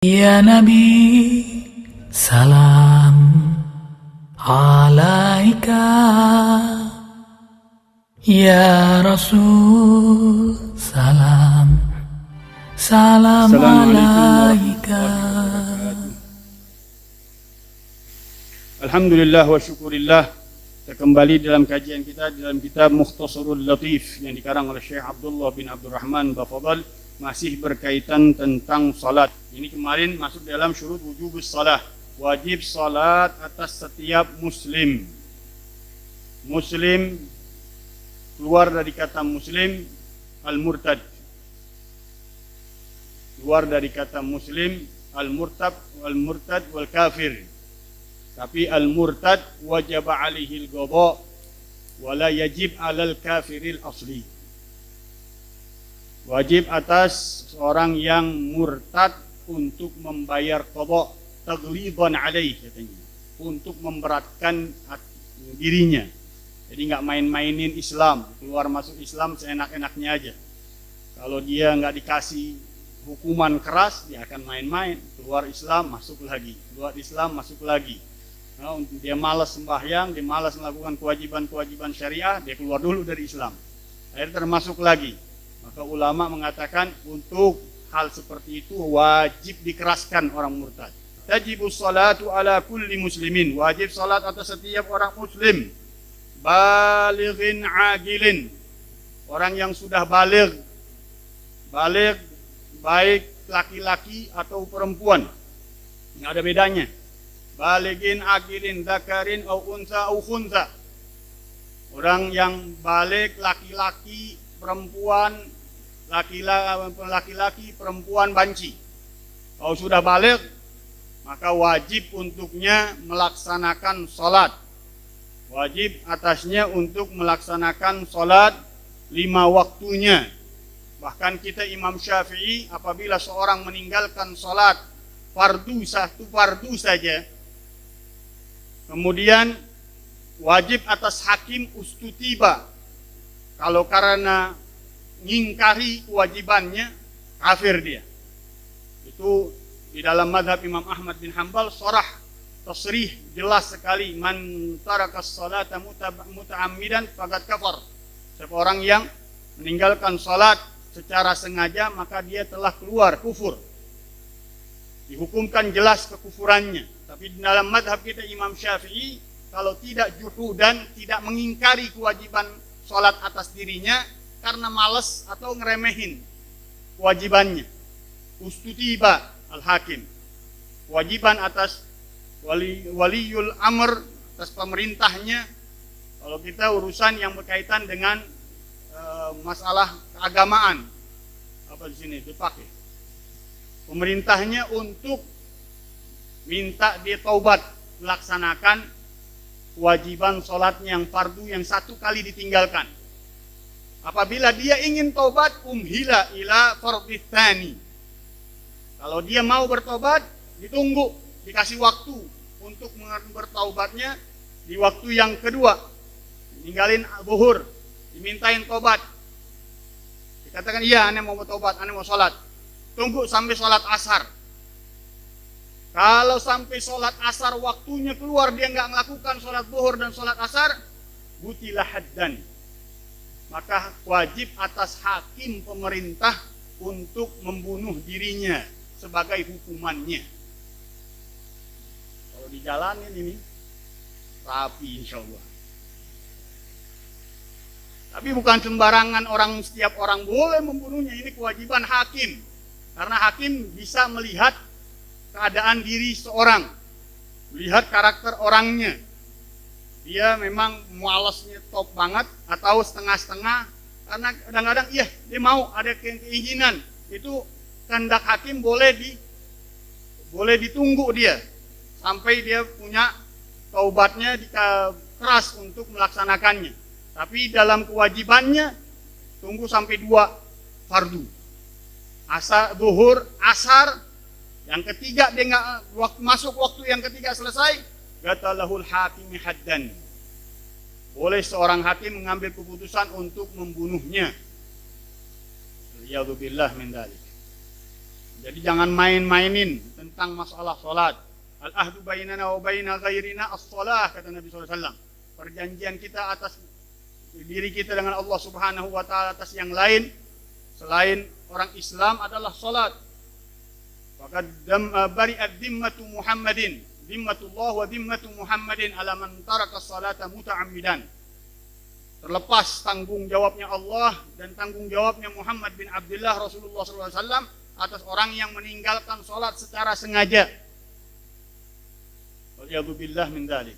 Ya Nabi, salam alaika. Ya Rasul, salam alaika. Alhamdulillah wa syukurillah. Kita kembali dalam kajian kita dalam kitab Mukhtasarul Latif yang dikarang oleh Syekh Abdullah bin Abdurrahman Bafadal, masih berkaitan tentang salat. Ini kemarin masuk dalam syurut wujubus salah, wajib salat atas setiap muslim. Muslim keluar dari kata muslim al-murtad. Keluar dari kata muslim al-murtad wal kafir. Tapi al-murtad wajib alaihi al-qada wa la yajib 'alal kafiril asli. Wajib atas seorang yang murtad untuk membayar qada taghlidan alaih, katanya, untuk memberatkan dirinya. Jadi nggak main-mainin Islam, keluar masuk Islam seenak-enaknya aja. Kalau dia nggak dikasih hukuman keras, dia akan main-main. Keluar Islam masuk lagi, keluar Islam masuk lagi. Nah, dia malas sembahyang, dia malas melakukan kewajiban-kewajiban syariah, dia keluar dulu dari Islam. Akhirnya termasuk lagi. Maka ulama mengatakan untuk hal seperti itu wajib dikeraskan orang murtad. Tajibus salatu ala kulli muslimin, wajib salat atas setiap orang muslim, balighin agilin, orang yang sudah baligh baik laki-laki atau perempuan, nggak ada bedanya. Balighin agilin dzakarin au unsa au khunsa, orang yang baligh laki-laki, perempuan laki-laki, perempuan banci. Kalau sudah baligh, maka wajib untuknya melaksanakan salat. Wajib atasnya untuk melaksanakan salat 5 waktunya. Bahkan kita Imam Syafi'i, apabila seorang meninggalkan salat satu fardu saja, kemudian wajib atas hakim ustutiba. Kalau karena ngingkari kewajibannya, kafir dia. Itu di dalam madhab Imam Ahmad bin Hanbal tasrih jelas sekali, man tarakas salata muta'ammidan faqad kafar. Siapa orang yang meninggalkan salat secara sengaja, maka dia telah keluar kufur. Dihukumkan jelas kekufurannya. Tapi di dalam madhab kita Imam Syafi'i, kalau tidak juhudan, tidak mengingkari kewajiban salat atas dirinya karena malas atau ngeremehin kewajibannya, ustutiba al-hakim, kewajiban atas waliul amr, atas pemerintahnya. Kalau kita urusan yang berkaitan dengan masalah keagamaan, apa di sini dipakai pemerintahnya untuk minta dia taubat, melaksanakan kewajiban sholatnya yang fardu yang 1 kali ditinggalkan. Apabila dia ingin taubat, umhila ila fardhi tsani. Kalau dia mau bertobat, ditunggu, dikasih waktu untuk bertaubatnya di waktu yang kedua. Ninggalin zuhur, dimintain tobat. Dikatakan, iya, ane mau bertobat, ane mau sholat. Tunggu sampai sholat asar. Kalau sampai sholat asar waktunya keluar, dia nggak melakukan sholat zuhur dan sholat asar, butilah haddan. Maka wajib atas hakim pemerintah untuk membunuh dirinya sebagai hukumannya. Kalau dijalanin ini rapi insya Allah. Tapi bukan sembarangan setiap orang boleh membunuhnya. Ini kewajiban hakim. Karena hakim bisa melihat keadaan diri seorang, melihat karakter orangnya. Dia memang malasnya top banget atau setengah-setengah, karena kadang-kadang dia mau ada keinginan, itu kehendak hakim boleh ditunggu dia sampai dia punya taubatnya keras untuk melaksanakannya. Tapi dalam kewajibannya tunggu sampai 2 fardu, asar, zuhur, asar. Yang ketiga dia nggak masuk waktu yang ketiga selesai, gatalahul hakimi haddan. Boleh seorang hakim mengambil keputusan untuk membunuhnya. Waliyadzubillah min dzalik. Jadi jangan main-mainin tentang masalah salat. Al-ahdu bainana wa baina ghairina as-salah, kata Nabi SAW. Perjanjian kita atas diri kita dengan Allah Subhanahu wa taala atas yang lain selain orang Islam adalah salat. Faqad bari'at dhimmatu Muhammadin, dhimmatullah wa dhimmatu Muhammadin ala man taraka as-salata muta'ammidan. Terlepas tanggung jawabnya Allah dan tanggung jawabnya Muhammad bin Abdullah Rasulullah SAW atas orang yang meninggalkan salat secara sengaja. Waliyadzubillah min dzalik.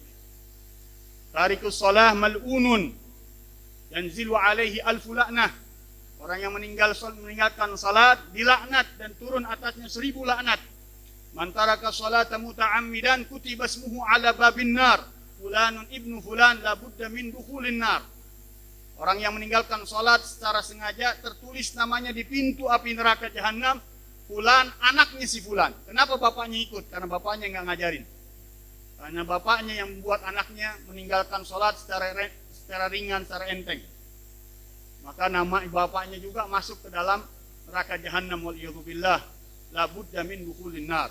Tarikus shalah mal'unun yanzilu alaihi alfu la'nah. Orang yang meninggalkan salat dilaknat dan turun atasnya 1000 laknat. Man taraka salata muta'ammidan kutiba ismuhu ala babin nar. Fulanun ibnu fulan la budda min dukhulin nar. Orang yang meninggalkan salat secara sengaja tertulis namanya di pintu api neraka jahanam. Fulan anaknya si fulan. Kenapa bapaknya ikut? Karena bapaknya enggak ngajarin. Karena bapaknya yang membuat anaknya meninggalkan sholat secara ringan, secara enteng. Maka nama bapaknya juga masuk ke dalam neraka jahanam, waliyadzubillah, la budda min dukhulin nar.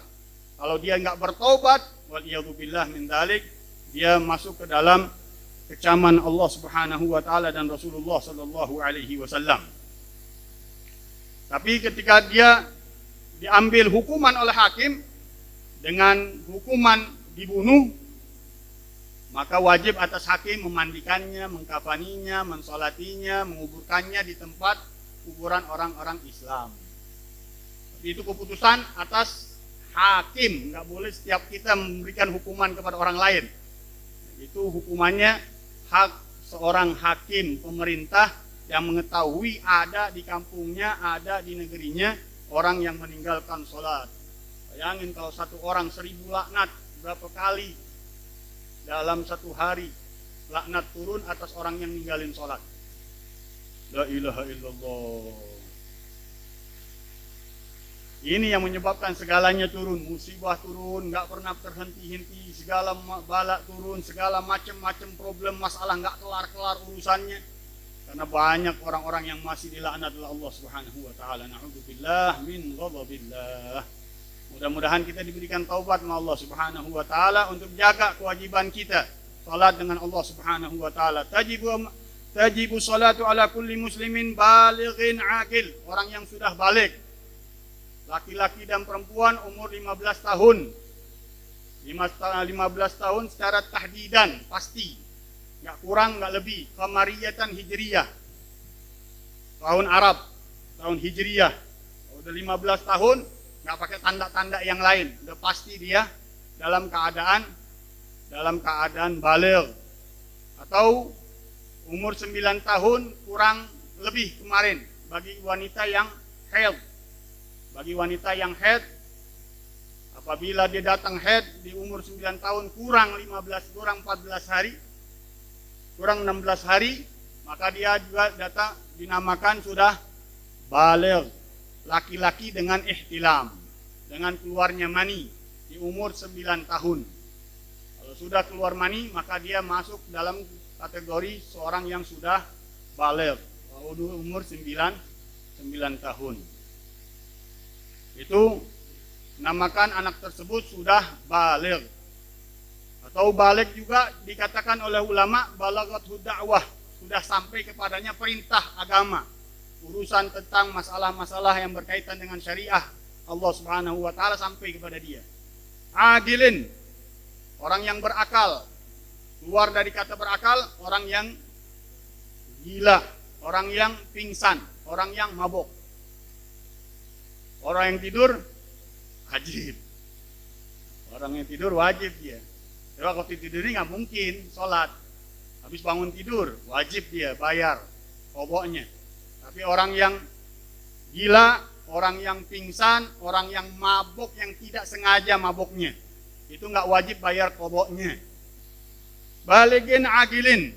Kalau dia enggak bertobat, waliyadzubillah min dzalik, dia masuk ke dalam kecaman Allah Subhanahu wa taala dan Rasulullah sallallahu alaihi wasallam. Tapi ketika dia diambil hukuman oleh hakim dengan hukuman dibunuh, maka wajib atas hakim memandikannya, mengkafaninya, mensolatinya, menguburkannya di tempat kuburan orang-orang Islam. Tapi itu keputusan atas hakim, nggak boleh setiap kita memberikan hukuman kepada orang lain. Itu hukumannya hak seorang hakim pemerintah yang mengetahui ada di kampungnya, ada di negerinya orang yang meninggalkan sholat. Bayangin kalau satu orang 1000 laknat, berapa kali dalam satu hari laknat turun atas orang yang ninggalin sholat. La ilaha illallah. Ini yang menyebabkan segalanya turun, musibah turun, nggak pernah terhenti-henti, segala balak turun, segala macam-macam problem, masalah nggak kelar-kelar urusannya. Karena banyak orang-orang yang masih dilaknat oleh Allah Subhanahu wa taala. Na'udzubillah min ghadabillah. Mudah-mudahan kita diberikan taubat oleh Allah Subhanahu wa taala untuk jaga kewajiban kita salat dengan Allah Subhanahu wa taala. Tajibu salatu ala kulli muslimin balighin aqil, orang yang sudah balik. Laki-laki dan perempuan umur 15 tahun. 15 tahun secara tahdidan pasti. Enggak kurang, enggak lebih. Qamariyatan hijriyah. Tahun Arab, tahun hijriyah. Udah 15 tahun nggak pakai tanda-tanda yang lain, udah pasti dia dalam keadaan baligh. Atau umur 9 tahun kurang lebih kemarin bagi wanita yang haid. Bagi wanita yang haid, apabila dia datang haid di umur 9 tahun kurang 14 hari, kurang 16 hari, maka dia juga dinamakan sudah baligh. Laki-laki dengan ihtilam, dengan keluarnya mani di umur 9 tahun. Kalau sudah keluar mani, maka dia masuk dalam kategori seorang yang sudah baligh, umur 9 tahun. Itu namakan anak tersebut sudah baligh. Atau baligh juga dikatakan oleh ulama balaghathu da'wah, sudah sampai kepadanya perintah agama. Urusan tentang masalah-masalah yang berkaitan dengan syariah Allah Subhanahu wa taala sampai kepada dia. Adilin, orang yang berakal. Keluar dari kata berakal, orang yang gila, orang yang pingsan, orang yang mabok. Orang yang tidur wajib. Orang yang tidur wajib dia. Kalau tidur ini nggak mungkin sholat. Habis bangun tidur wajib dia bayar pokoknya. Tapi orang yang gila, orang yang pingsan, orang yang mabuk yang tidak sengaja mabuknya, itu nggak wajib bayar qadanya. Balighin agilin,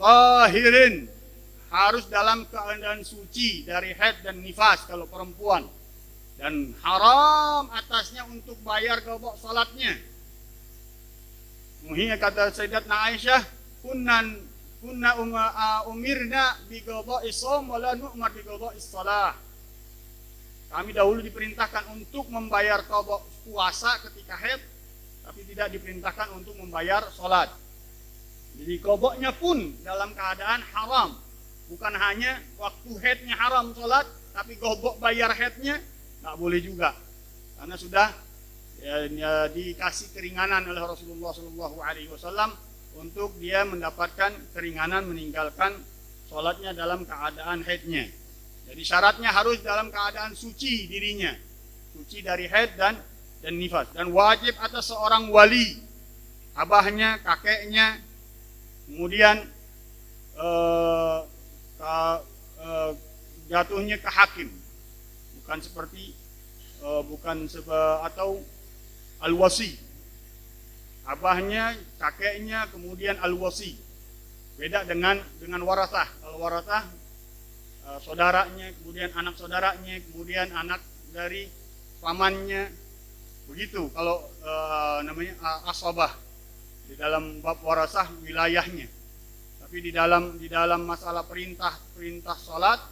tahirin, harus dalam keadaan suci dari haid dan nifas kalau perempuan, dan haram atasnya untuk bayar qada salatnya. Muhiyah kata Sayyidatna Aisyah, kunna umirna bi qada'i shaum wa la nu'mar bi qada'i shalah. Kami dahulu diperintahkan untuk membayar qadha puasa ketika haid, tapi tidak diperintahkan untuk membayar sholat. Jadi qadhanya pun dalam keadaan haram. Bukan hanya waktu haidnya haram sholat, tapi qadha bayar haidnya nggak boleh juga. Karena sudah dikasih keringanan oleh Rasulullah SAW untuk dia mendapatkan keringanan meninggalkan sholatnya dalam keadaan haidnya. Jadi syaratnya harus dalam keadaan suci dirinya, suci dari haid dan nifas. Dan wajib atas seorang wali, abahnya, kakeknya, kemudian jatuhnya ke hakim, bukan seperti atau al-wasi, abahnya, kakeknya, kemudian al-wasi. Beda dengan warathah. Kalau warathah saudaranya, kemudian anak saudaranya, kemudian anak dari pamannya, begitu. Kalau namanya asabah di dalam bab warasah wilayahnya. Tapi di dalam masalah perintah salat,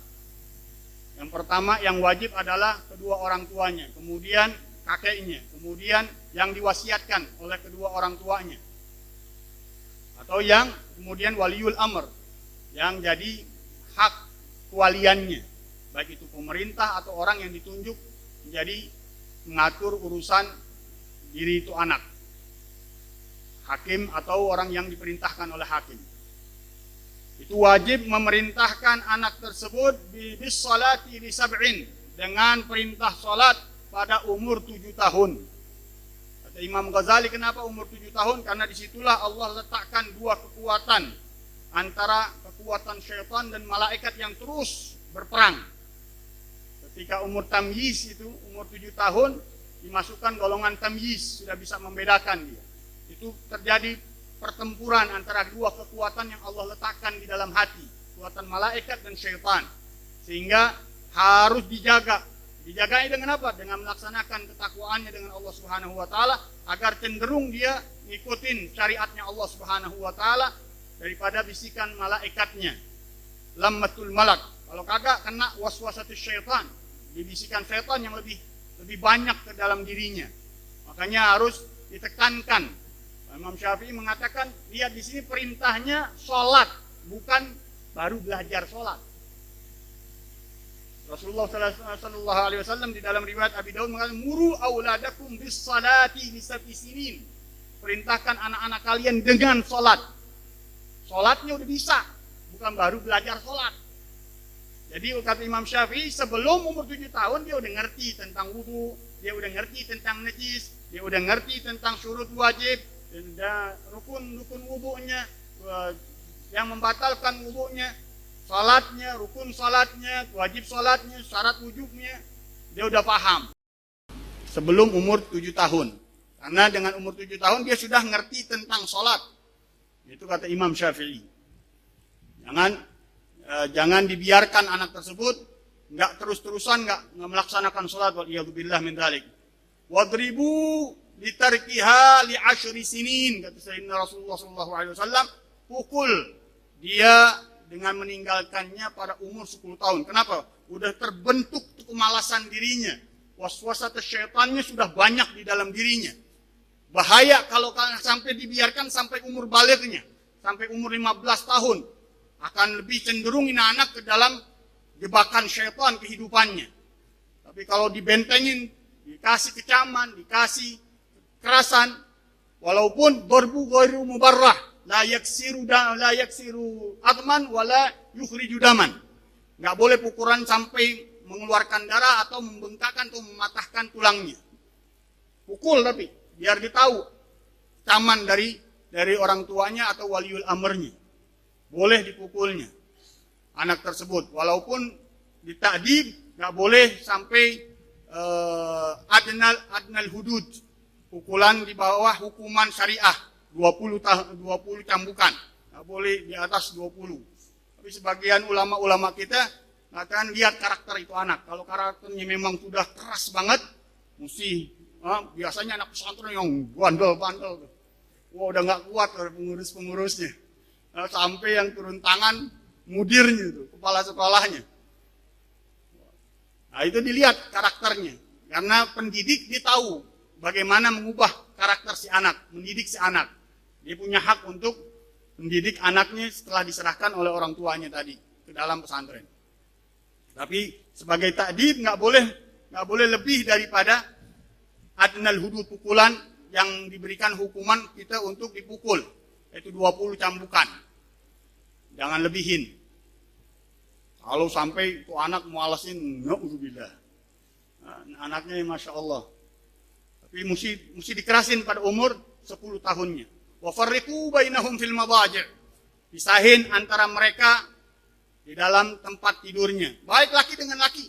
yang pertama yang wajib adalah kedua orang tuanya, kemudian kakeknya, kemudian yang diwasiatkan oleh kedua orang tuanya, atau yang kemudian waliul amr, yang jadi hak kewaliannya, baik itu pemerintah atau orang yang ditunjuk menjadi mengatur urusan diri itu anak, hakim atau orang yang diperintahkan oleh hakim. Itu wajib memerintahkan anak tersebut bis salati li sab'in, dengan perintah salat pada umur 7 tahun. Kata Imam Ghazali, kenapa umur 7 tahun? Karena disitulah Allah letakkan dua kekuatan, antara kekuatan syaitan dan malaikat yang terus berperang. Ketika umur tamyiz itu, umur 7 tahun, dimasukkan golongan tamyiz, sudah bisa membedakan dia. Itu terjadi pertempuran antara dua kekuatan yang Allah letakkan di dalam hati, kekuatan malaikat dan syaitan. Sehingga harus dijaga. Dijaganya dengan apa? Dengan melaksanakan ketakwaannya dengan Allah Subhanahu wa taala, agar cenderung dia ngikutin syariatnya Allah Subhanahu wa taala daripada bisikan malaikatnya. Lammatul malak. Kalau kagak kena waswasatus syaitan, dibisikan syaitan yang lebih banyak ke dalam dirinya. Makanya harus ditekankan. Imam Syafi'i mengatakan, lihat di sini perintahnya sholat, bukan baru belajar sholat. Rasulullah SAW di dalam riwayat Abi Daud mengatakan, muru auladakum bis salati li sab'i sinin. Perintahkan anak-anak kalian dengan sholat. Sholatnya udah bisa, bukan baru belajar sholat. Jadi kata Imam Syafi'i, sebelum umur 7 tahun dia udah ngerti tentang wudu, dia udah ngerti tentang najis, dia udah ngerti tentang syurut wajib, dan rukun wudunya, yang membatalkan wudunya, salatnya, rukun salatnya, wajib salatnya, syarat wujubnya, dia udah paham sebelum umur 7 tahun. Karena dengan umur 7 tahun dia sudah ngerti tentang salat. Itu kata Imam Syafi'i. Jangan dibiarkan anak tersebut nggak terus-terusan nggak melaksanakan salat, waliyadzubillah min dzalik. Wadribu litarkiha li 10 sinin, kata Sayyidina Rasulullah SAW, pukul dia dengan meninggalkannya pada umur 10 tahun. Kenapa? Udah terbentuk kemalasan dirinya. Waswasat syaitannya sudah banyak di dalam dirinya. Bahaya kalau sampai dibiarkan sampai umur balignya, sampai umur 15 tahun. Akan lebih cenderung ini anak ke dalam jebakan syaitan kehidupannya. Tapi kalau dibentengin, dikasih kecaman, dikasih kekerasan, walaupun darbu ghairu mubarrah, la yaksiru adman wala yukhriju daman. Enggak boleh pukulan sampai mengeluarkan darah atau membengkakkan atau mematahkan tulangnya. Pukul tapi biar ditahu caman dari orang tuanya atau waliul amrnya. Boleh dipukulnya anak tersebut, walaupun ditakdib enggak boleh sampai adnal hudud, pukulan di bawah hukuman syariah 20 cambukan, nggak boleh di atas 20. Tapi sebagian ulama-ulama kita akan lihat karakter itu anak. Kalau karakternya memang sudah keras banget, mesti biasanya anak pesantren yang bandel-bandel tuh. Wah, udah nggak kuat pengurus-pengurusnya, sampai yang turun tangan mudirnya itu, kepala sekolahnya. Nah, itu dilihat karakternya. Karena pendidik dia tahu bagaimana mengubah karakter si anak, mendidik si anak. Dia punya hak untuk mendidik anaknya setelah diserahkan oleh orang tuanya tadi ke dalam pesantren. Tapi sebagai takdib nggak boleh lebih daripada adnal hudud, pukulan yang diberikan hukuman kita untuk dipukul, yaitu 20 cambukan. Jangan lebihin. Kalau sampai itu anak mualasin, na'udzubillah. Anaknya Masya Allah. Tapi mesti dikerasin pada umur 10 tahunnya. Wa farriqu bainahum fil madaji'. Pisahin antara mereka di dalam tempat tidurnya. Baik laki dengan laki.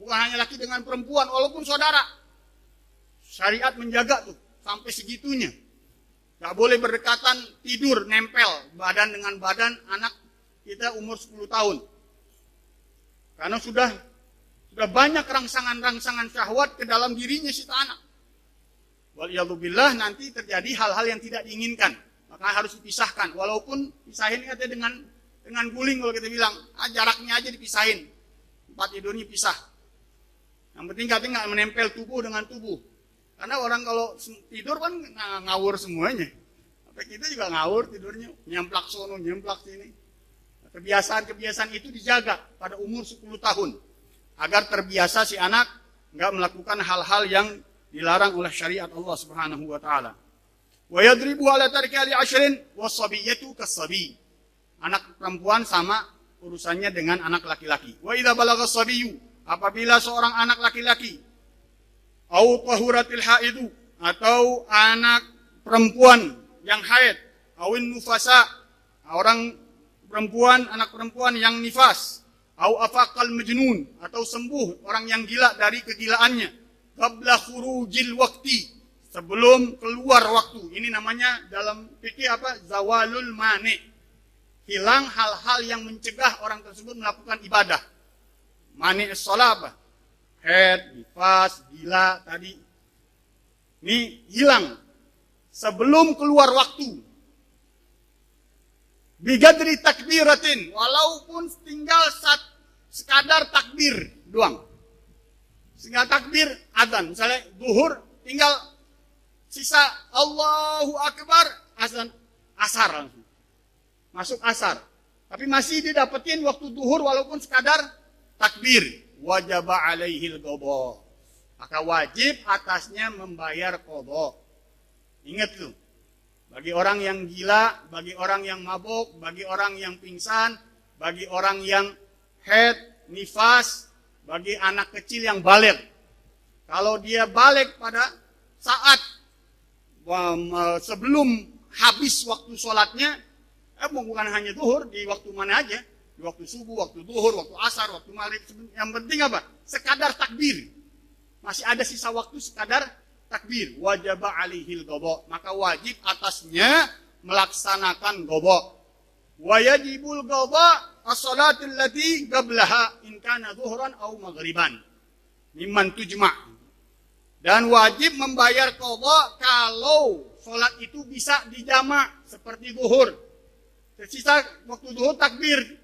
Bukan hanya laki dengan perempuan, walaupun saudara. Syariat menjaga tuh sampai segitunya. Gak boleh berdekatan tidur, nempel badan dengan badan anak kita umur 10 tahun. Karena sudah banyak rangsangan-rangsangan syahwat ke dalam dirinya si anak. Waliyadzubillah, nanti terjadi hal-hal yang tidak diinginkan. Maka harus dipisahkan. Walaupun pisahin katanya dengan guling kalau kita bilang, jaraknya aja dipisahin. Tempat tidurnya pisah. Yang penting katanya nggak menempel tubuh dengan tubuh. Karena orang kalau tidur kan ngawur semuanya. Tapi kita juga ngawur tidurnya, nyemplak sono, nyemplak sini. Kebiasaan-kebiasaan itu dijaga pada umur 10 tahun. Agar terbiasa si anak nggak melakukan hal-hal yang dilarang oleh syariat Allah Subhanahu wa taala. Wa yadribu ala tarki ali 'ashrin was-sabiyyatu kas-sabi. Anak perempuan sama urusannya dengan anak laki-laki. Wa idza balagha as-sabiyyu, apabila seorang anak laki-laki au tahuratil haidu, atau anak perempuan yang haid, awin nufasa, orang perempuan, anak perempuan yang nifas, au afaqal majnun, atau sembuh orang yang gila dari kegilaannya, qabla khurujil waqti, sebelum keluar waktu. Ini namanya dalam fikih apa? Zawalul mani. Hilang hal-hal yang mencegah orang tersebut melakukan ibadah. Mani as-shalah apa? Haid, nifas, gila tadi. Ini hilang sebelum keluar waktu. Bigadri takbiratin, walaupun tinggal sekadar takbir doang. Sehingga takbir adzan, misalnya zuhur tinggal sisa Allahu Akbar, azan asar langsung. Masuk asar. Tapi masih didapetin waktu zuhur walaupun sekadar takbir. Wajaba alaihil qadha. Maka wajib atasnya membayar qadha. Ingat tuh. Bagi orang yang gila, bagi orang yang mabuk, bagi orang yang pingsan, bagi orang yang haid, nifas, bagi anak kecil yang baligh. Kalau dia baligh pada saat sebelum habis waktu sholatnya, bukan hanya zuhur, di waktu mana aja, di waktu subuh, waktu zuhur, waktu asar, waktu maghrib, yang penting apa? Sekadar takbir. Masih ada sisa waktu sekadar takbir. Wajaba alihil qadha, maka wajib atasnya melaksanakan qadha. Wa yajibul qadha as-salatul lati qablaha in kana zuhran aw maghriban mimman tujma'. Dan wajib membayar qadha kalau salat itu bisa dijamak seperti zuhur. Tersisa waktu zuhur takbir.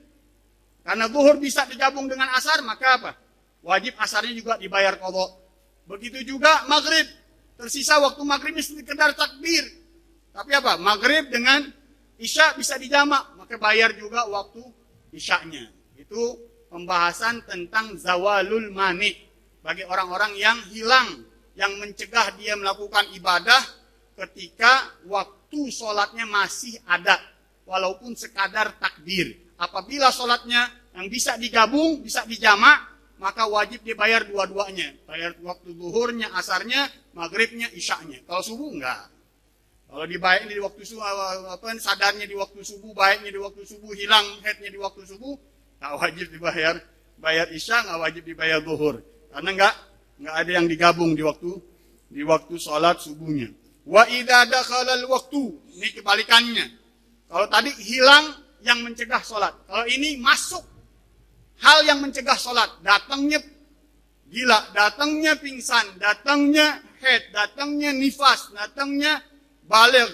Karena zuhur bisa digabung dengan asar, maka apa? Wajib asarnya juga dibayar qadha. Begitu juga maghrib. Tersisa waktu maghribnya sekedar takbir. Tapi apa? Maghrib dengan isya bisa dijamak, maka bayar juga waktu isyanya. Itu pembahasan tentang zawalul mani. Bagi orang-orang yang hilang, yang mencegah dia melakukan ibadah ketika waktu sholatnya masih ada. Walaupun sekadar takbir. Apabila sholatnya yang bisa digabung, bisa dijamak, maka wajib dibayar dua-duanya. Bayar waktu zuhurnya, asarnya, maghribnya, isyanya. Kalau subuh enggak. Kalau dibayar di waktu subuh, sadarnya di waktu subuh, baiknya di waktu subuh, hilang haidnya di waktu subuh, enggak wajib dibayar. Bayar isya, enggak wajib dibayar zuhur. Karena enggak ada yang digabung di waktu sholat subuhnya. Wa idza dakhalal waktu, ini kebalikannya. Kalau tadi hilang yang mencegah sholat. Kalau ini masuk hal yang mencegah sholat. Datangnya gila, datangnya pingsan, datangnya haid, datangnya nifas, datangnya baligh.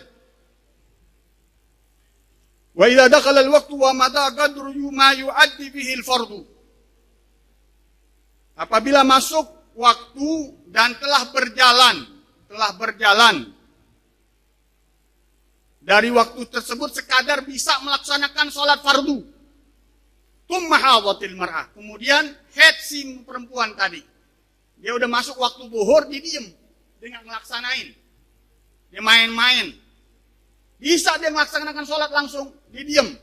Wa idza dakhala al-waqtu wa madha qadru ma yu'addi bihi al-fardu. apabila masuk waktu dan telah berjalan dari waktu tersebut sekadar bisa melaksanakan sholat fardu. Tumma hadatil mar'ah. Kemudian head si perempuan tadi. Dia udah masuk waktu zuhur, dia diem. Dia nggak ngelaksanain. Dia main-main. Bisa dia melaksanakan sholat langsung, dia diem.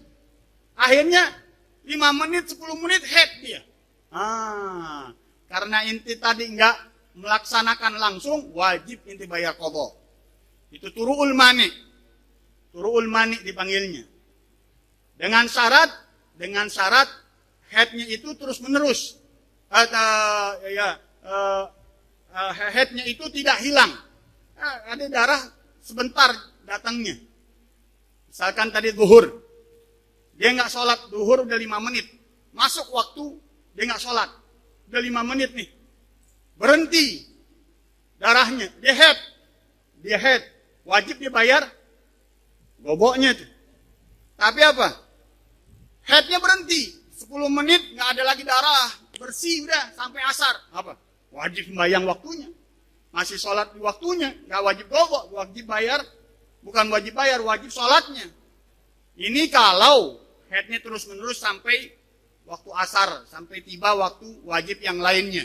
Akhirnya 5 menit, 10 menit head dia. Karena inti tadi nggak melaksanakan langsung, wajib inti bayar qadha. Itu turu'ul mani. Turu'ul mani dipanggilnya. Dengan syarat headnya itu terus menerus. Headnya itu tidak hilang. Ada darah sebentar datangnya. Misalkan tadi zuhur, dia nggak sholat, zuhur udah 5 menit. Masuk waktu, dia nggak sholat. Udah 5 menit nih. Berhenti darahnya, dia head. Wajib dia bayar goboknya itu. Tapi apa? Headnya berhenti. 10 menit nggak ada lagi darah. Bersih udah sampai asar. Apa? Wajib membayang waktunya. Masih sholat di waktunya. Nggak wajib gobok. Wajib bayar. Bukan wajib bayar, wajib sholatnya. Ini kalau headnya terus menerus sampai waktu asar. Sampai tiba waktu wajib yang lainnya.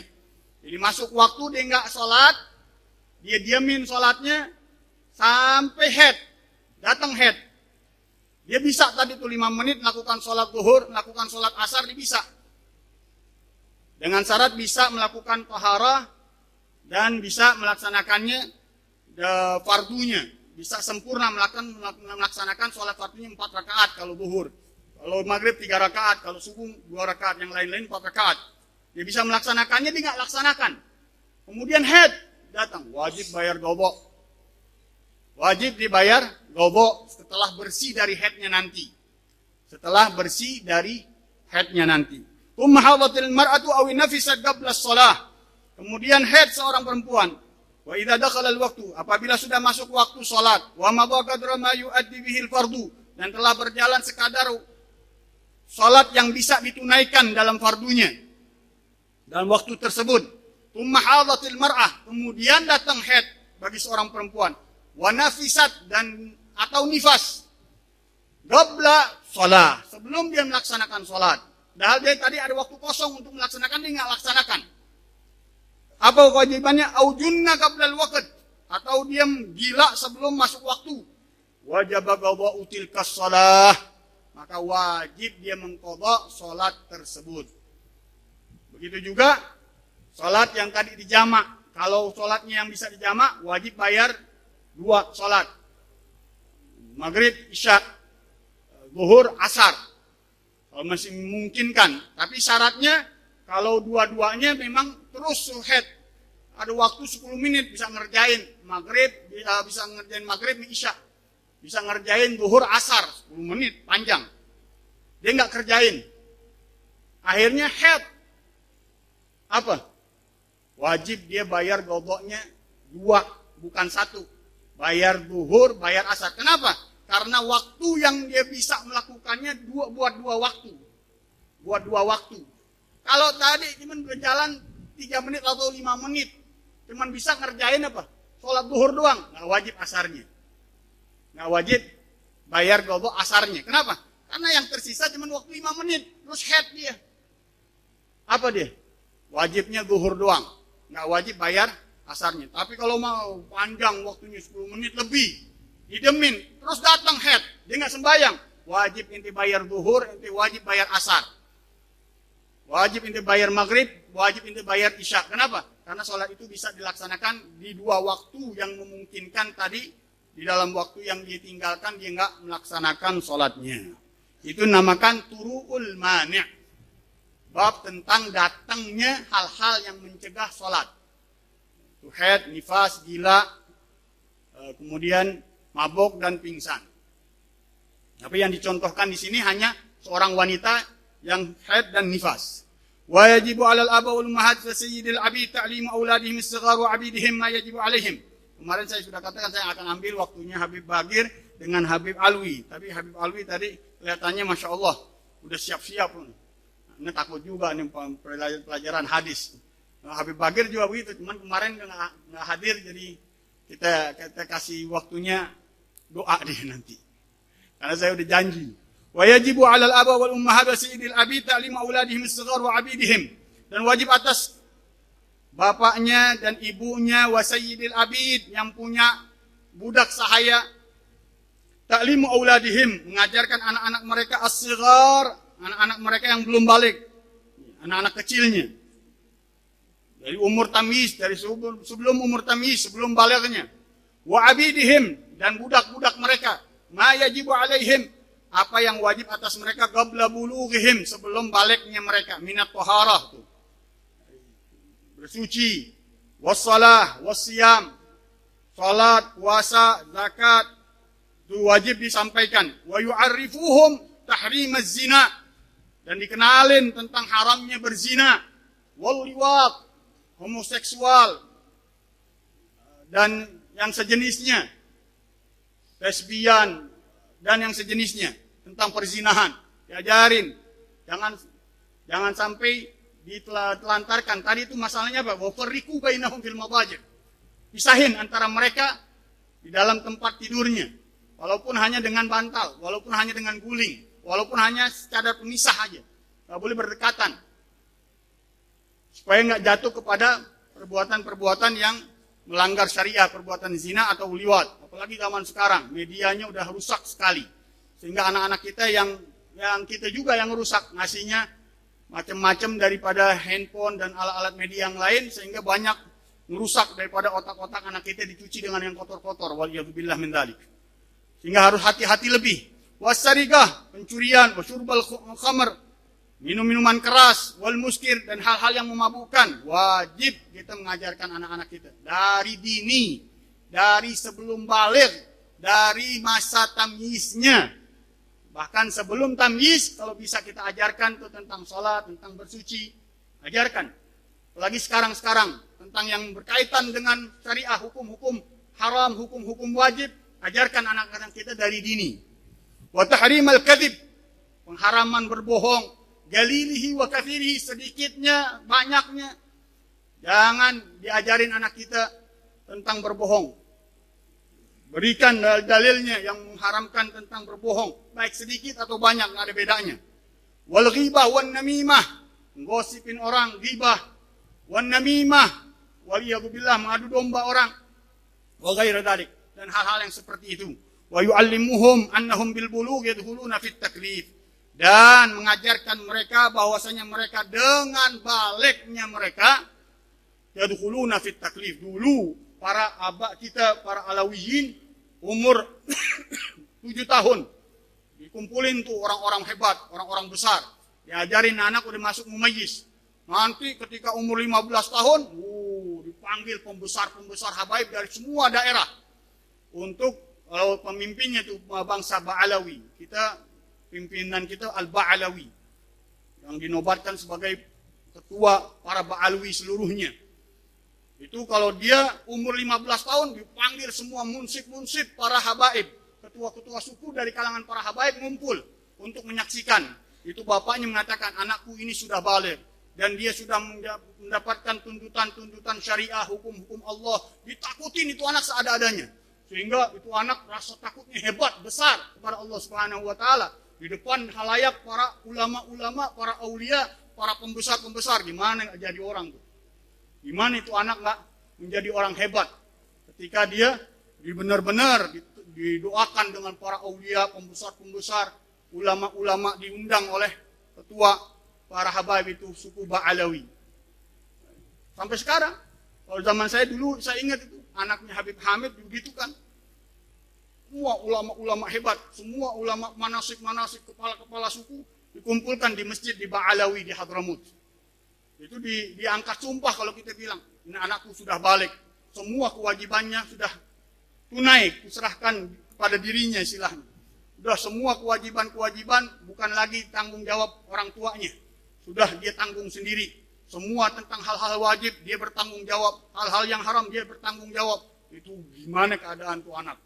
Jadi masuk waktu dia nggak sholat. Dia diamin sholatnya. Sampai head. Datang head. Dia bisa tadi tuh 5 menit melakukan sholat zuhur, melakukan sholat asar, dia bisa. Dengan syarat bisa melakukan taharah dan bisa melaksanakannya fardunya. Bisa sempurna melaksanakan sholat fardunya 4 rakaat kalau zuhur. Kalau maghrib 3 rakaat, kalau subuh 2 rakaat, yang lain-lain 4 rakaat. Dia bisa melaksanakannya, dia nggak laksanakan. Kemudian head datang, wajib bayar gobok. Wajib dibayar gobok setelah bersih dari headnya nanti. Setelah bersih dari headnya nanti. Tumma hadatil mar'atu aw nafisat qabla shalah. Kemudian head seorang perempuan. Wa idza dakhala al-waqtu, apabila sudah masuk waktu salat, wa madha qadra ma yu'addi bihi al-fardu, dan telah berjalan sekadar salat yang bisa ditunaikan dalam fardunya dalam waktu tersebut. Tumma hadatil mar'ah, kemudian datang head bagi seorang perempuan. Wa nafisat dan atau nifas qabla shalah, sebelum dia melaksanakan salat. Padahal dia tadi ada waktu kosong untuk melaksanakan, dia nggak laksanakan. Apa kewajibannya? Aujunna qabla al-waqt, atau dia gila sebelum masuk waktu. Wajib qadha tilkas shalah, maka wajib dia mengqadha salat tersebut. Begitu juga salat yang tadi dijamak. Kalau salatnya yang bisa dijamak, wajib bayar 2 salat. Maghrib, isya, zuhur, asar. Kalau masih memungkinkan. Tapi syaratnya kalau dua-duanya memang terus head. Ada waktu 10 menit bisa ngerjain maghrib, bisa ngerjain maghrib, isya. Bisa ngerjain zuhur, asar. 10 menit, panjang. Dia nggak kerjain. Akhirnya head. Apa? Wajib dia bayar goboknya 2, bukan 1. Bayar zuhur, bayar asar. Kenapa? Karena waktu yang dia bisa melakukannya buat dua waktu. Buat 2 waktu. Kalau tadi cuma berjalan 3 menit atau 5 menit, cuma bisa ngerjain apa? Sholat zuhur doang, nggak wajib asarnya. Nggak wajib bayar gobok asarnya. Kenapa? Karena yang tersisa cuma waktu 5 menit, terus head dia. Apa dia? Wajibnya zuhur doang, nggak wajib bayar asarnya. Tapi kalau mau panjang waktunya 10 menit lebih, didemin, terus datang head, dia nggak sembahyang, wajib inti bayar zuhur, inti wajib bayar asar. Wajib inti bayar maghrib, wajib inti bayar isya. Kenapa? Karena sholat itu bisa dilaksanakan di 2 waktu yang memungkinkan tadi. Di dalam waktu yang ditinggalkan, dia nggak melaksanakan sholatnya. Itu namakan turu'ul mani'. Bab tentang datangnya hal-hal yang mencegah sholat. Head, nifas, gila, kemudian mabuk dan pingsan. Tapi yang dicontohkan di sini hanya seorang wanita yang head dan nifas. Wa yajibu 'alal aba wal ummahat wa sayyidil abid ta'limu auladihim as-sighar wa 'abidihim ma yajibu 'alaihim. Kemarin saya sudah katakan saya akan ambil waktunya Habib Bagir dengan Habib Alwi. Tapi Habib Alwi tadi kelihatannya Masya Allah udah siap-siap. Ini takut juga nih pelajaran hadis. Habib Bagir juga begitu, cuman kemarin nggak hadir, jadi kita kasih waktunya doa dia nanti. Karena saya udah janji. Wa yajibu 'alal aba wal ummahat wa sayyidil abid ta'limu auladihim as-sighar wa 'abidihim. Dan wajib atas bapaknya dan ibunya wa sayyidil abid yang punya budak sahaya, ta'limu auladihim, mengajarkan anak-anak mereka as-sighar, anak-anak mereka yang belum balik, anak-anak kecilnya. Dari umur tamyiz, dari sebelum umur tamyiz, sebelum balignya. Wa 'abidihim, dan budak-budak mereka, ma yajibu 'alaihim, apa yang wajib atas mereka qabla bulughihim, sebelum baliknya mereka, minat taharah, bersuci, wassalah, wassiyam, salat, puasa, zakat, itu wajib disampaikan. Wa yu'arrifuhum tahrimaz zina, dan dikenalin tentang haramnya berzina, wal liwat, homoseksual, dan yang sejenisnya, lesbian, dan yang sejenisnya, tentang perzinahan. Diajarin, jangan sampai ditelantarkan. Tadi itu masalahnya apa? Wa farriqu bainahum fil madaji'. Pisahin antara mereka di dalam tempat tidurnya. Walaupun hanya dengan bantal, walaupun hanya dengan guling, walaupun hanya secadar pemisah aja. Nggak boleh berdekatan. Supaya nggak jatuh kepada perbuatan-perbuatan yang melanggar syariah, perbuatan zina atau liwat. Apalagi zaman sekarang, medianya udah rusak sekali. Sehingga anak-anak kita yang kita juga yang rusak, ngasihnya macam-macam daripada handphone dan alat-alat media yang lain, sehingga banyak merusak daripada otak-otak anak kita dicuci dengan yang kotor-kotor. Waliyadzubillah min dzalik. Sehingga harus hati-hati lebih. Wasarigah, pencurian, wasyurbal khamr, minum-minuman keras, wal muskir, dan hal-hal yang memabukkan. Wajib kita mengajarkan anak-anak kita dari dini, dari sebelum baligh, dari masa tamyiznya. Bahkan sebelum tamyiz, kalau bisa kita ajarkan tuh tentang sholat, tentang bersuci, ajarkan. Apalagi sekarang-sekarang, tentang yang berkaitan dengan syariah, hukum-hukum haram, hukum-hukum wajib, ajarkan anak-anak kita dari dini. Wa tahrimal kadhib, pengharaman berbohong, galilihi wa kathirihi, sedikitnya, banyaknya. Jangan diajarin anak kita tentang berbohong. Berikan dalilnya yang mengharamkan tentang berbohong, baik sedikit atau banyak, nggak ada bedanya. Wal ghibah wan namimah, menggosipin orang, ghibah, wan namimah, waliyadzubillah, mengadu domba orang, wa ghaira dzalik, dan hal-hal yang seperti itu. Wa yu'allimuhum annahum bil bulugh yadkhuluna fit taklif, dan mengajarkan mereka bahwasanya mereka dengan baliknya mereka yadkhuluna fit taklif. Dulu para abah kita, para Alawiyin, umur 7 tahun. Dikumpulin tuh orang-orang hebat, orang-orang besar. Diajarin anak udah masuk mumayyiz. Nanti ketika umur 15 tahun, dipanggil pembesar-pembesar habaib dari semua daerah. Untuk pemimpinnya itu bangsa Ba'alawi. Pimpinan kita Al-Ba'alawi. Yang dinobatkan sebagai ketua para Ba'alawi seluruhnya. Itu kalau dia umur 15 tahun dipanggil semua munsib-munsib para habaib, ketua-ketua suku dari kalangan para habaib ngumpul untuk menyaksikan. Itu bapaknya mengatakan, anakku ini sudah baligh dan dia sudah mendapatkan tuntutan-tuntutan syariah, hukum-hukum Allah. Ditakutin itu anak seada-adanya. Sehingga itu anak rasa takutnya hebat, besar kepada Allah Subhanahu wa taala. Di depan halayak para ulama-ulama, para aulia, para pembesar-pembesar, gimana enggak jadi orang tuh? Gimana itu anak nggak menjadi orang hebat ketika dia benar-benar didoakan dengan para aulia, pembesar-pembesar, ulama-ulama, diundang oleh ketua para habaib itu suku Ba'alawi. Sampai sekarang, kalau zaman saya dulu, saya ingat itu anaknya Habib Hamid begitu kan. Semua ulama-ulama hebat, semua ulama manasik-manasik, kepala-kepala suku dikumpulkan di masjid di Ba'alawi di Hadramut. Itu diangkat sumpah kalau kita bilang, ini anakku sudah balik, semua kewajibannya sudah tunai, diserahkan kepada dirinya istilahnya. Sudah semua kewajiban-kewajiban bukan lagi tanggung jawab orang tuanya, sudah dia tanggung sendiri. Semua tentang hal-hal wajib dia bertanggung jawab, hal-hal yang haram dia bertanggung jawab. Itu gimana keadaan tuh anak?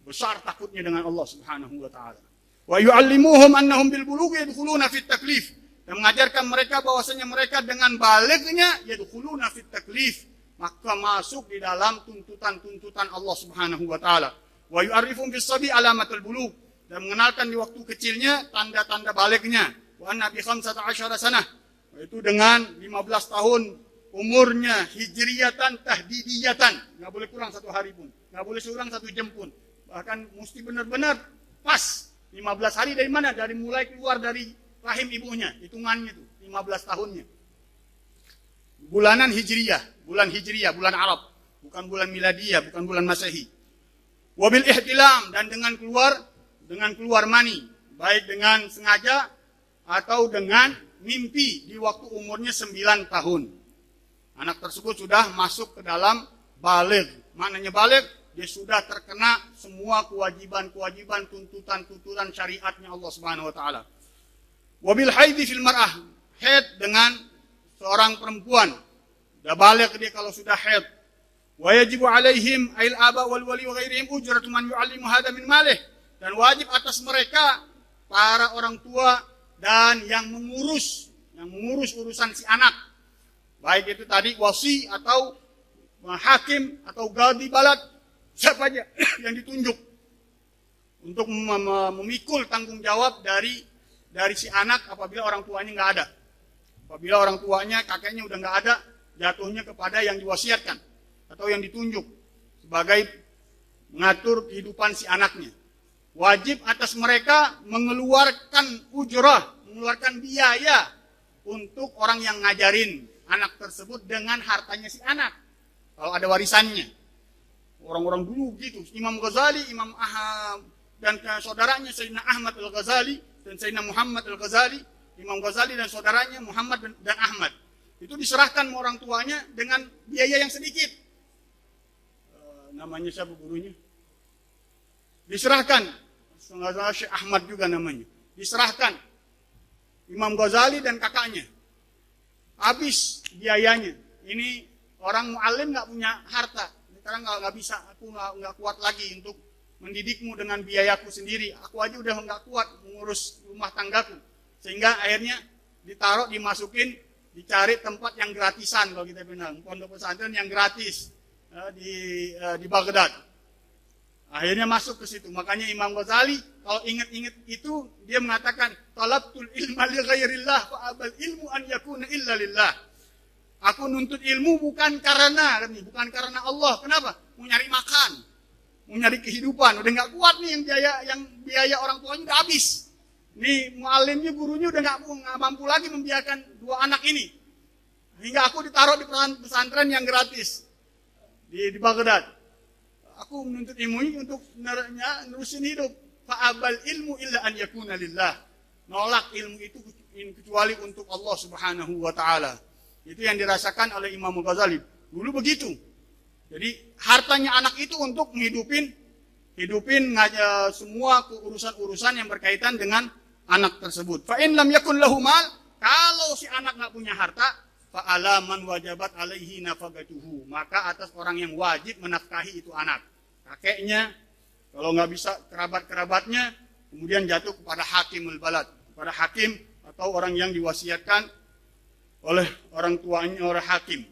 Besar takutnya dengan Allah Subhanahu wa taala. Wa yu'allimuhum annahum bil bulughi yadkhuluna fit taklif. dan mengajarkan mereka bahwasanya mereka dengan balignya yadkhuluna fit taklif, maka masuk di dalam tuntutan-tuntutan Allah Subhanahu wa taala. Wa yu'arrifum bis sabi alamatul bulugh, dan mengenalkan di waktu kecilnya tanda-tanda balignya. Wa anna bi 15 sanah, yaitu dengan 15 tahun umurnya, hijriyatan tahdidiyatan, enggak boleh kurang 1 hari pun, enggak boleh kurang 1 jam pun. Bahkan mesti benar-benar pas 15 hari. Dari mana? Dari mulai keluar dari rahim ibunya, hitungannya itu 15 tahunnya. Bulanan hijriyah, bulan Arab, bukan bulan miladiyah, bukan bulan Masehi. Wabil ihtilam, dan dengan keluar mani, baik dengan sengaja atau dengan mimpi di waktu umurnya 9 tahun. Anak tersebut sudah masuk ke dalam baligh. Maknanya baligh, dia sudah terkena semua kewajiban-kewajiban, tuntutan-tuntutan syariatnya Allah Subhanahu wa taala. Wabil haidhi fil mar'ah, haid dengan seorang perempuan. Sudah baligh dia kalau sudah haid. Wa yajibu alaihim ail aba wal wali wa ghairihim ujratu man yu'allimu hadha min malih, dan wajib atas mereka, para orang tua dan yang mengurus urusan si anak, baik itu tadi wasi atau hakim atau qadhi balad, siapa aja yang ditunjuk untuk memikul tanggung jawab dari si anak apabila orang tuanya nggak ada. Apabila orang tuanya, kakeknya udah nggak ada, jatuhnya kepada yang diwasiatkan atau yang ditunjuk sebagai mengatur kehidupan si anaknya. Wajib atas mereka mengeluarkan ujrah, mengeluarkan biaya untuk orang yang ngajarin anak tersebut dengan hartanya si anak, kalau ada warisannya. Orang-orang dulu gitu, Imam Ghazali, Imam Ahmad dan saudaranya Sayyidina Ahmad Al-Ghazali dan Sayyidina Muhammad Al-Ghazali, Imam Ghazali dan saudaranya Muhammad dan Ahmad, itu diserahkan sama orang tuanya dengan biaya yang sedikit. Namanya siapa gurunya? Diserahkan, Syekh Ahmad juga namanya. Diserahkan Imam Ghazali dan kakaknya. Habis biayanya. Ini orang mu'alim nggak punya harta. Sekarang nggak bisa, aku nggak kuat lagi untuk mendidikmu dengan biayaku sendiri. Aku aja udah nggak kuat mengurus rumah tanggaku. Sehingga akhirnya dimasukin, dicari tempat yang gratisan kalau kita bilang, pondok pesantren yang gratis di Baghdad. Akhirnya masuk ke situ. Makanya Imam Ghazali kalau ingat-ingat itu, dia mengatakan, talabtul ilma li ghairillah fa abal ilmu an yakuna illa lillah. Aku nuntut ilmu bukan karena Allah. Kenapa? Mau nyari makan, mau nyari kehidupan. Udah nggak kuat nih yang biaya orang tuanya udah habis. Nih mualimnya, gurunya udah nggak mampu lagi membiarkan 2 anak ini. Hingga aku ditaruh di pesantren yang gratis di Baghdad. Aku menuntut ilmu ini untuk nerusin hidup. Fa'abal ilmu illa an yakuna lillah. Nolak ilmu itu kecuali untuk Allah Subhanahu wa taala. Itu yang dirasakan oleh Imam Ghazali. Dulu begitu. Jadi hartanya anak itu untuk hidupin semua urusan-urusan yang berkaitan dengan anak tersebut. Fa in lam yakun lahu mal, kalau si anak enggak punya harta, fa ala man wajabat alaihi nafaqatuhu, maka atas orang yang wajib menafkahi itu anak. Kakeknya, kalau nggak bisa kerabat-kerabatnya, kemudian jatuh kepada hakimul balad, kepada hakim atau orang yang diwasiatkan oleh orang tuanya, orang hakim.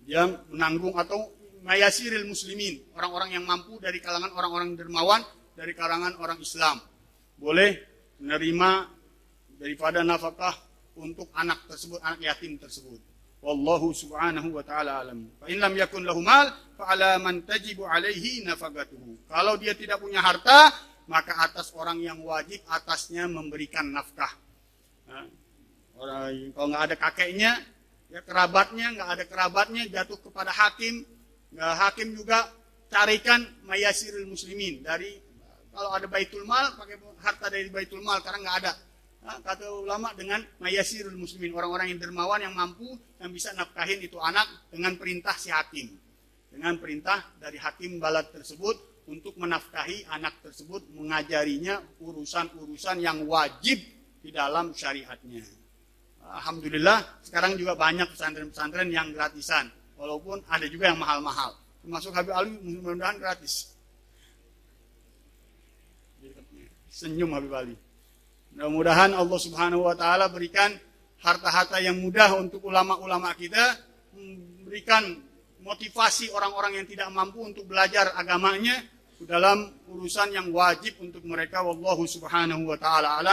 Dia menanggung, atau mayasiril muslimin, orang-orang yang mampu dari kalangan orang-orang dermawan, dari kalangan orang Islam, boleh menerima daripada nafkah untuk anak tersebut, anak yatim tersebut. Wallahu subhanahu wa ta'ala alam. Fa in lam yakun lahu mal fa ala man tajibu alaihi nafaqatuhu. Kalau dia tidak punya harta, maka atas orang yang wajib atasnya memberikan nafkah. Kalau nggak ada kakeknya, ya kerabatnya, nggak ada kerabatnya, jatuh kepada hakim. Hakim juga carikan mayasirul muslimin, dari kalau ada baitul mal, pakai harta dari baitul mal, karena nggak ada. Kata ulama, dengan mayasirul muslimin, orang-orang yang dermawan, yang mampu, yang bisa nafkahin itu anak dengan perintah si hakim, dengan perintah dari hakim balad tersebut untuk menafkahi anak tersebut, mengajarinya urusan-urusan yang wajib di dalam syariatnya. Alhamdulillah sekarang juga banyak pesantren-pesantren yang gratisan, walaupun ada juga yang mahal-mahal, termasuk Habib Ali, mudah-mudahan gratis. Senyum Habib Ali. Mudah-mudahan Allah Subhanahu wa taala berikan harta-harta yang mudah untuk ulama-ulama kita, memberikan motivasi orang-orang yang tidak mampu untuk belajar agamanya dalam urusan yang wajib untuk mereka. Wallahu subhanahu wa ta'ala alam.